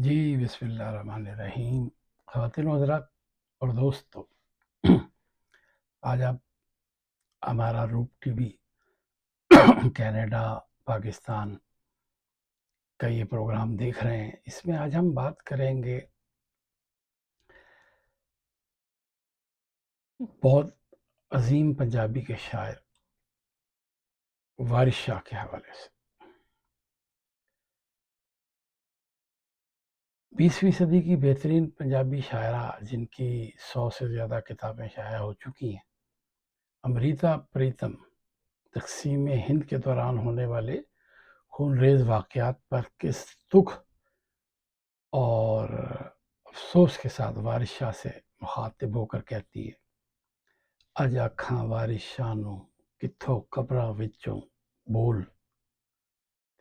جی بسم اللہ الرحمن الرحیم. خواتین و حضرات اور دوستو، آج آپ ہمارا روپ ٹی وی کینیڈا پاکستان کا یہ پروگرام دیکھ رہے ہیں. اس میں آج ہم بات کریں گے بہت عظیم پنجابی کے شاعر وارث شاہ کے حوالے سے. 20ویں صدی کی بہترین پنجابی شاعرہ جن کی 100 سے زیادہ کتابیں شائع ہو چکی ہیں، امریتا پریتم تقسیم ہند کے دوران ہونے والے خون ریز واقعات پر کس دکھ اور افسوس کے ساتھ وارث شاہ سے مخاطب ہو کر کہتی ہے، اج آکھاں وارث شاہ نو کتھوں قبراں وچوں بول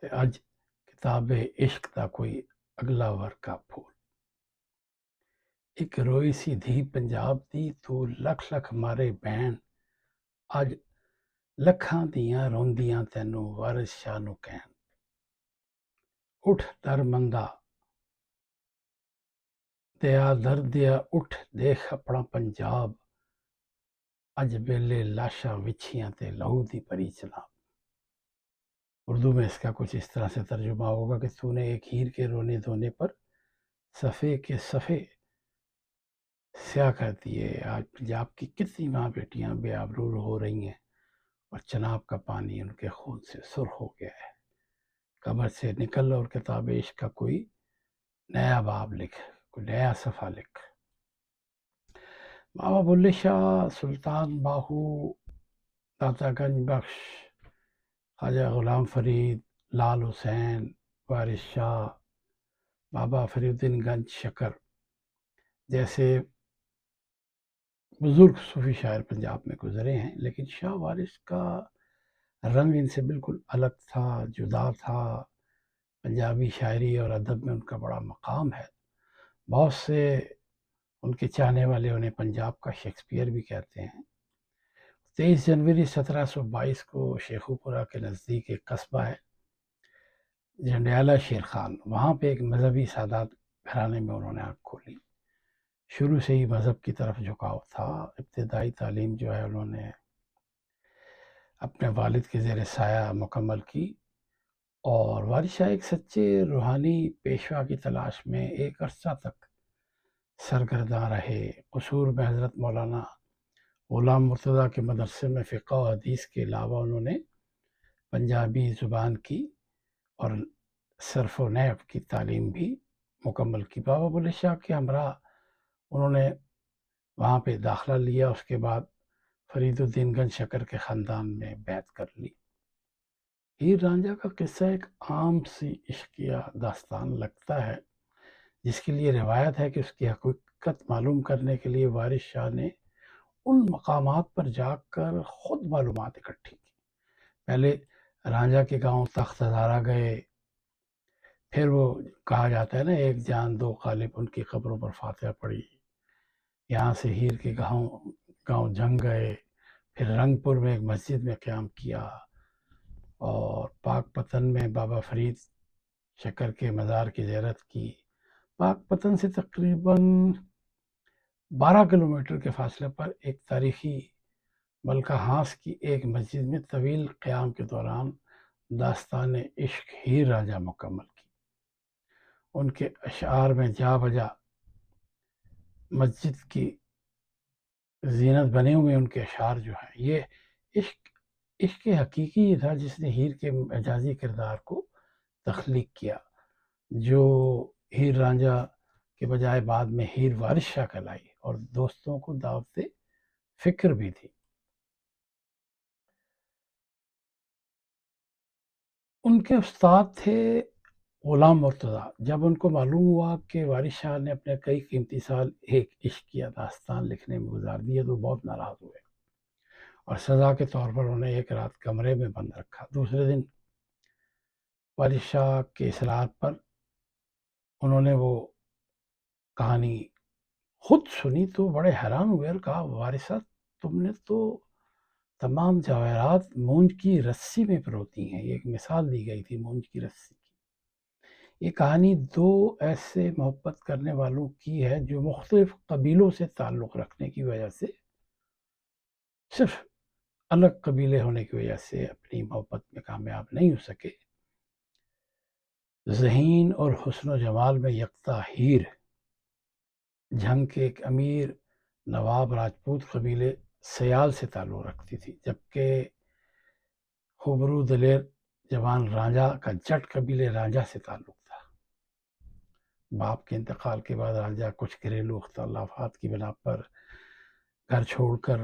تے اج کتاب عشق دا کوئی اگلا ورقہ پھول. ایک روئی سی دھی پنجاب دی تو لکھ لکھ مارے بہن، اج لکھاں دیاں روندیاں تینوں وارث شاہ نو کہن. اٹھ در مندا دیا دردیا اٹھ دیکھ اپنا پنجاب، اج بیلے لاشاں وچھیاں تے لہو دی پری چناب. اردو میں اس کا کچھ اس طرح سے ترجمہ ہوگا کہ تو نے ایک ہیر کے رونے دھونے پر صفحے کے صفحے سیاہ کر دیے. آج پنجاب کی کتنی ماں بیٹیاں بے آبرو ہو رہی ہیں اور چناب کا پانی ان کے خون سے سرخ ہو گیا ہے. قبر سے نکل اور کتاب عشق کا کوئی نیا باب لکھ، کوئی نیا صفحہ لکھ. بابا بلے شاہ، سلطان باہو، داتا گنج بخش، خواجہ غلام فرید، لال حسین، وارث شاہ، بابا فرید الدین گنج شکر جیسے بزرگ صوفی شاعر پنجاب میں گزرے ہیں، لیکن شاہ وارث کا رنگ ان سے بالکل الگ تھا، جدا تھا. پنجابی شاعری اور ادب میں ان کا بڑا مقام ہے. بہت سے ان کے چاہنے والے انہیں پنجاب کا شیکسپیئر بھی کہتے ہیں. 23 جنوری 1722 کو شیخو پورہ کے نزدیک ایک قصبہ ہے جنڈیالہ شیر خان، وہاں پہ ایک مذہبی سادات گھرانے میں انہوں نے آنکھ کھولی. شروع سے ہی مذہب کی طرف جھکاؤ تھا. ابتدائی تعلیم جو ہے انہوں نے اپنے والد کے زیر سایہ مکمل کی، اور وارث شاہ ایک سچے روحانی پیشوا کی تلاش میں ایک عرصہ تک سرگرداں رہے. قصور میں حضرت مولانا غلام مرتضیٰ کے مدرسے میں فقہ و حدیث کے علاوہ انہوں نے پنجابی زبان کی اور صرف و نحو کی تعلیم بھی مکمل کی. بابا بلے شاہ کے ہمراہ انہوں نے وہاں پہ داخلہ لیا. اس کے بعد فرید الدین گنج شکر کے خاندان میں بیعت کر لی. ہیر رانجھا کا قصہ ایک عام سی عشقیہ داستان لگتا ہے، جس کے لیے روایت ہے کہ اس کی حقیقت معلوم کرنے کے لیے وارث شاہ نے ان مقامات پر جا کر خود معلومات اکٹھی کی. پہلے رانجھا کے گاؤں تخت ہزارہ گئے، پھر وہ کہا جاتا ہے نا ایک جان دو غالب، ان کی قبروں پر فاتحہ پڑھی. یہاں سے ہیر کے گاؤں جنگ گئے، پھر رنگ پور میں ایک مسجد میں قیام کیا، اور پاک پتن میں بابا فرید شکر کے مزار کی زیارت کی. پاک پتن سے تقریباً 12 کلومیٹر کے فاصلے پر ایک تاریخی ملکہ ہانس کی ایک مسجد میں طویل قیام کے دوران داستان عشق ہیر رانجھا مکمل کی. ان کے اشعار میں جا بجا مسجد کی زینت بنے ہوئے ان کے اشعار جو ہیں، یہ عشق حقیقی یہ تھا جس نے ہیر کے اعجازی کردار کو تخلیق کیا، جو ہیر رانجھا کے بجائے بعد میں ہیر وارث شاہ کہلائی اور دوستوں کو دعوت فکر بھی تھی. ان کے استاد تھے غلام مرتضیٰ. جب ان کو معلوم ہوا کہ وارث شاہ نے اپنے کئی قیمتی سال ایک عشقیہ داستان لکھنے میں گزار دیے تو بہت ناراض ہوئے، اور سزا کے طور پر انہیں ایک رات کمرے میں بند رکھا. دوسرے دن وارث شاہ کے اصرار پر انہوں نے وہ کہانی خود سنی تو بڑے حیران ہوئے اور کہا، وارثہ تم نے تو تمام جواہرات مونج کی رسی میں پروتی ہیں. یہ ایک مثال دی گئی تھی مونج کی رسی کی. یہ کہانی دو ایسے محبت کرنے والوں کی ہے جو مختلف قبیلوں سے تعلق رکھنے کی وجہ سے، صرف الگ قبیلے ہونے کی وجہ سے اپنی محبت میں کامیاب نہیں ہو سکے۔ ذہین اور حسن و جمال میں یکتا ہیر جھنگ کے ایک امیر نواب راجپوت قبیلے سیال سے تعلق رکھتی تھی، جبکہ خوبرو دلیر جوان رانجھا کا جٹ قبیلے رانجھا سے تعلق تھا۔ باپ کے انتقال کے بعد رانجھا کچھ گھریلو اختلافات کی بنا پر گھر چھوڑ کر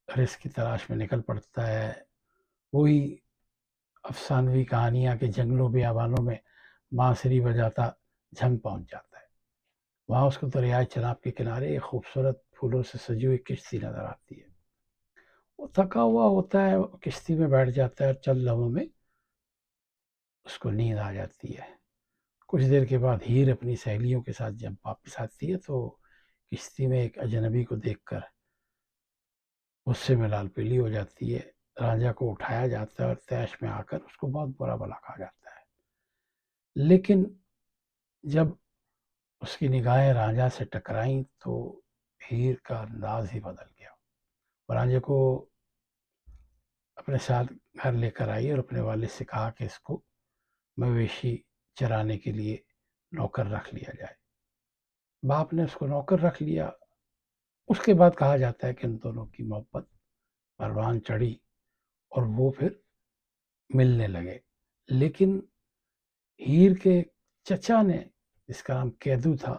رزق کی تلاش میں نکل پڑتا ہے۔ وہی افسانوی کہانیاں کے جنگلوں بیابانوں میں بانسری بجاتا جھنگ پہنچ جاتا ہے۔ وہاں اس کو دریائے چناب کے کنارے ایک خوبصورت پھولوں سے سجی ہوئی کشتی نظر آتی ہے۔ وہ تھکا ہوا ہوتا ہے، کشتی میں بیٹھ جاتا ہے اور چند لمحوں میں اس کو نیند آ جاتی ہے۔ کچھ دیر کے بعد ہیر اپنی سہیلیوں کے ساتھ جب واپس آتی ہے تو کشتی میں ایک اجنبی کو دیکھ کر غصے میں لال پیلی ہو جاتی ہے۔ رانجھا کو اٹھایا جاتا ہے اور تیش میں آ کر اس کو بہت برا بھلا کہا جاتا ہے، لیکن جب اس کی نگاہیں رانجھا سے ٹکرائیں تو ہیر کا انداز ہی بدل گیا۔ رانجھے کو اپنے ساتھ گھر لے کر آئی اور اپنے والد سے کہا کہ اس کو مویشی چرانے کے لیے نوکر رکھ لیا جائے۔ باپ نے اس کو نوکر رکھ لیا۔ اس کے بعد کہا جاتا ہے کہ ان دونوں کی محبت پروان چڑھی اور وہ پھر ملنے لگے، لیکن ہیر کے چچا نے، جس کا نام کیدو تھا،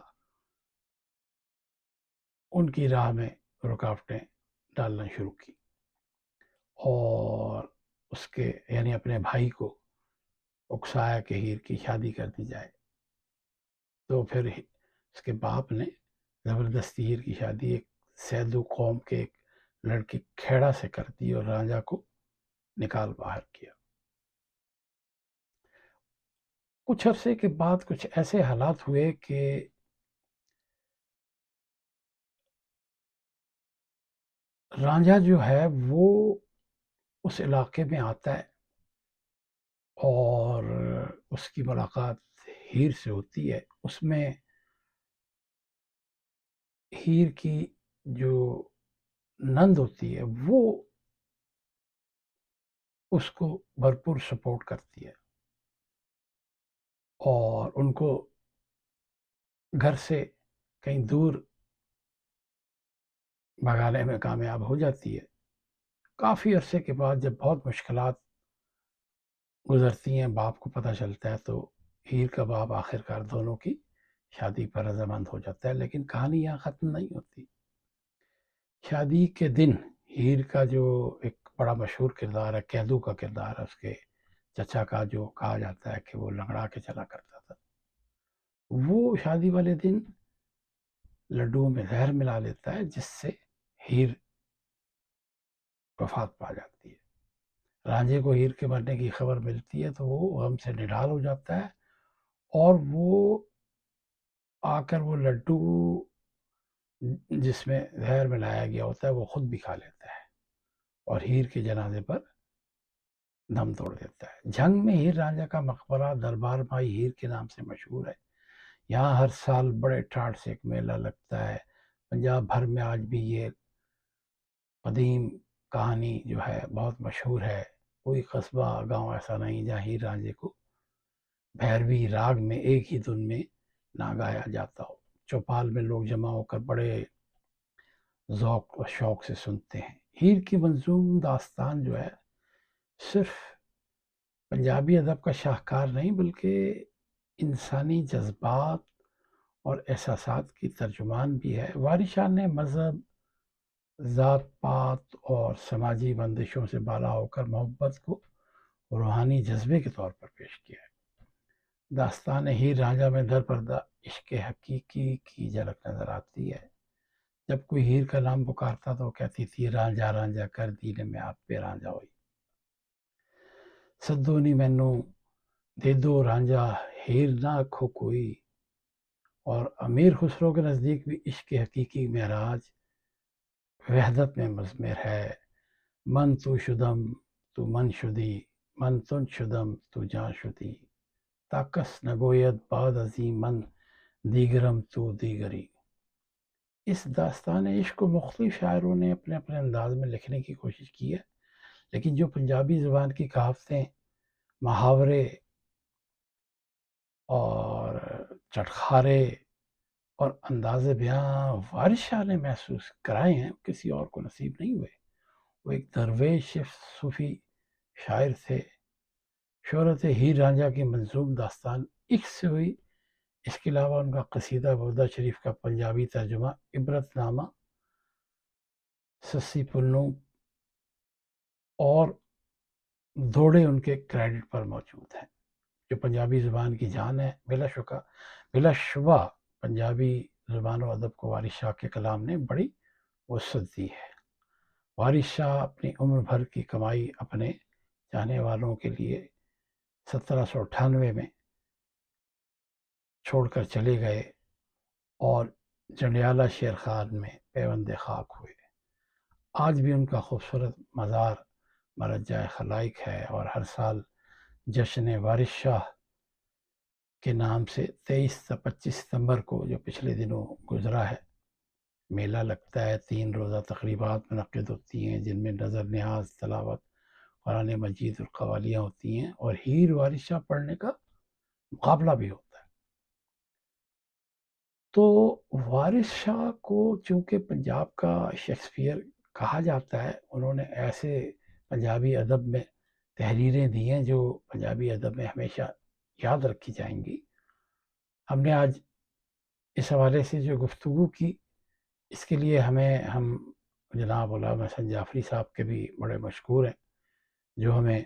ان کی راہ میں رکاوٹیں ڈالنا شروع کی اور اس کے یعنی اپنے بھائی کو اکسایا کہ ہیر کی شادی کر دی جائے۔ تو پھر اس کے باپ نے زبردستی ہیر کی شادی ایک سیدو قوم کے ایک لڑکی کھیڑا سے کر دی اور رانجھا کو نکال باہر کیا۔ کچھ عرصے کے بعد کچھ ایسے حالات ہوئے کہ رانجھا جو ہے وہ اس علاقے میں آتا ہے اور اس کی ملاقات ہیر سے ہوتی ہے۔ اس میں ہیر کی جو نند ہوتی ہے وہ اس کو بھرپور سپورٹ کرتی ہے اور ان کو گھر سے کہیں دور بھگانے میں کامیاب ہو جاتی ہے۔ کافی عرصے کے بعد جب بہت مشکلات گزرتی ہیں، باپ کو پتہ چلتا ہے تو ہیر کا باپ آخرکار دونوں کی شادی پر رضامند ہو جاتا ہے، لیکن کہانی یہاں ختم نہیں ہوتی۔ شادی کے دن ہیر کا جو ایک بڑا مشہور کردار ہے، کیدو کا کردار ہے، اس کے چچا کا، جو کہا جاتا ہے کہ وہ لنگڑا کے چلا کرتا تھا، وہ شادی والے دن لڈوؤں میں زہر ملا لیتا ہے جس سے ہیر وفات پا جاتی ہے۔ رانجھے کو ہیر کے مرنے کی خبر ملتی ہے تو وہ غم سے نڈال ہو جاتا ہے اور وہ آ کر وہ لڈو جس میں زہر ملایا گیا ہوتا ہے وہ خود بھی کھا لیتا ہے اور ہیر کے جنازے پر دم توڑ دیتا ہے۔ جھنگ میں ہیر رانجھا کا مقبرہ دربار بھائی ہیر کے نام سے مشہور ہے۔ یہاں ہر سال بڑے ٹھاٹ سے ایک میلہ لگتا ہے۔ پنجاب بھر میں آج بھی یہ قدیم کہانی جو ہے بہت مشہور ہے۔ کوئی قصبہ گاؤں ایسا نہیں جہاں ہیر رانجھے کو بھیروی راگ میں ایک ہی دن میں نہ گایا جاتا ہو۔ چوپال میں لوگ جمع ہو کر بڑے ذوق و شوق سے سنتے ہیں۔ ہیر کی منظوم داستان جو ہے صرف پنجابی ادب کا شاہکار نہیں بلکہ انسانی جذبات اور احساسات کی ترجمان بھی ہے۔ وارث شاہ نے مذہب، ذات پات اور سماجی بندشوں سے بالا ہو کر محبت کو روحانی جذبے کے طور پر پیش کیا ہے۔ داستان ہیر رانجھا میں در پردہ عشق حقیقی کی جھلک نظر آتی ہے۔ جب کوئی ہیر کا نام پکارتا تو وہ کہتی تھی، رانجھا رانجھا کر دل میں آپ پہ رانجھا ہوئی، سدو نی مینوں دے دو رانجھا ہیر نہ کھو کوئی۔ اور امیر خسرو کے نزدیک بھی عشق حقیقی معراج وحدت میں مضمر ہے۔ من تو شدم تو من شدی، من تن شدم تو جان شدی، تاکس نگوید بعد عظیمن دیگرم تو دیگری. اس داستان عشق کو مختلف شاعروں نے اپنے اپنے انداز میں لکھنے کی کوشش کی ہے، لیکن جو پنجابی زبان کی کہاوتیں، محاورے اور چٹخارے اور انداز بیاں وارث شاہ نے محسوس کرائے ہیں، کسی اور کو نصیب نہیں ہوئے۔ وہ ایک درویش صوفی شاعر تھے۔ شہرت ہیر رانجھا کی منظوم داستان عشق سے ہوئی۔ اس کے علاوہ ان کا قصیدہ بودہ شریف کا پنجابی ترجمہ عبرت نامہ، سسی پلوں اور دوڑے ان کے کریڈٹ پر موجود ہیں، جو پنجابی زبان کی جان ہے۔ بلا شبہ پنجابی زبان و ادب کو وارث شاہ کے کلام نے بڑی وسعت دی ہے۔ وارث شاہ اپنی عمر بھر کی کمائی اپنے چاہنے والوں کے لیے 1798 میں چھوڑ کر چلے گئے اور جنڈیالہ شیر خان میں پیوند خاک ہوئے۔ آج بھی ان کا خوبصورت مزار مرجع خلائق ہے، اور ہر سال جشن وارث شاہ کے نام سے 23 سے 25 ستمبر کو، جو پچھلے دنوں گزرا ہے، میلہ لگتا ہے۔ 3 روزہ تقریبات منعقد ہوتی ہیں، جن میں نظر نیاز، تلاوت قرآن مجید اور قوالیاں ہوتی ہیں، اور ہیر وارث شاہ پڑھنے کا مقابلہ بھی ہوتا ہے۔ تو وارث شاہ کو چونکہ پنجاب کا شیکسپیئر کہا جاتا ہے، انہوں نے ایسے پنجابی ادب میں تحریریں دی ہیں جو پنجابی ادب میں ہمیشہ یاد رکھی جائیں گی۔ ہم نے آج اس حوالے سے جو گفتگو کی، اس کے لیے ہم جناب علامہ حسن جعفری صاحب کے بھی بڑے مشکور ہیں، جو ہمیں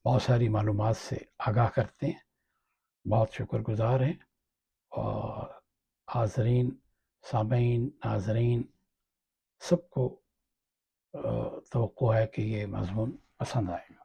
بہت ساری معلومات سے آگاہ کرتے ہیں، بہت شکر گزار ہیں۔ اور حاضرین، سامعین، ناظرین سب کو توقع ہے کہ یہ مضمون پسند آئے گا۔